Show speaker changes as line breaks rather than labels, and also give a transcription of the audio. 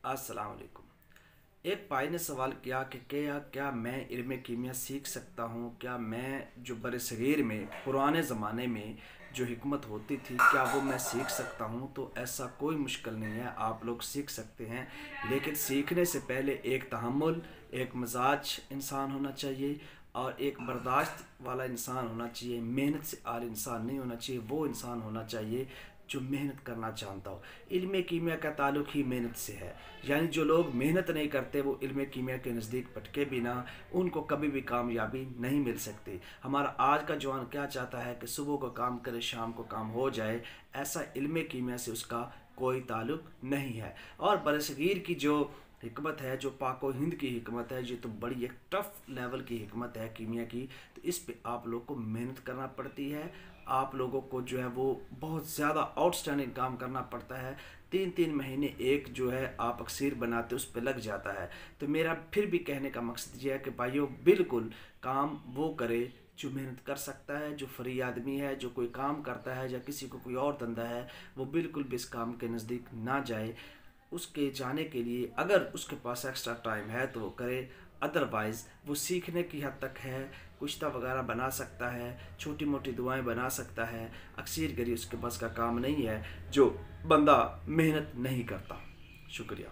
अस्सलाम वालेकुम। एक भाई ने सवाल किया कि क्या क्या मैं इल्म कीमिया सीख सकता हूँ? क्या मैं जो बरसगीर में पुराने ज़माने में जो हिकमत होती थी क्या वो मैं सीख सकता हूँ? तो ऐसा कोई मुश्किल नहीं है, आप लोग सीख सकते हैं। लेकिन सीखने से पहले एक तहम्मुल, एक मिजाज इंसान होना चाहिए और एक बर्दाश्त वाला इंसान होना चाहिए। मेहनत से आर इंसान नहीं होना चाहिए, वो इंसान होना चाहिए जो मेहनत करना चाहता हो। इल्म कीमिया का ताल्लुक़ ही मेहनत से है, यानी जो लोग मेहनत नहीं करते वो इल्म कीमिया के नज़दीक भटके बिना उनको कभी भी कामयाबी नहीं मिल सकती। हमारा आज का जवान क्या चाहता है कि सुबह को काम करे शाम को काम हो जाए, ऐसा इल्म कीमिया से उसका कोई ताल्लुक़ नहीं है। और बरसगीर की जो हिकमत है, जो पाको हिंद की हिकमत है, ये तो बड़ी एक टफ़ लेवल की हिकमत है कीमिया की। तो इस पे आप लोग को मेहनत करना पड़ती है, आप लोगों को जो है वो बहुत ज़्यादा आउटस्टैंडिंग काम करना पड़ता है। 3-3 महीने एक जो है आप अक्सर बनाते उस पर लग जाता है। तो मेरा फिर भी कहने का मकसद ये है कि भाइयों बिल्कुल काम वो करे जो मेहनत कर सकता है, जो फ्री आदमी है, जो कोई काम करता है या किसी को कोई और धंधा है, वो बिल्कुल भी इस काम के नज़दीक ना जाए। उसके जाने के लिए अगर उसके पास एक्स्ट्रा टाइम है तो वो करे, अदरवाइज़ वो सीखने की हद तक है। कुश्ता वगैरह बना सकता है, छोटी मोटी दुआएं बना सकता है, अक्सर गरी उसके पास का काम नहीं है जो बंदा मेहनत नहीं करता। शुक्रिया।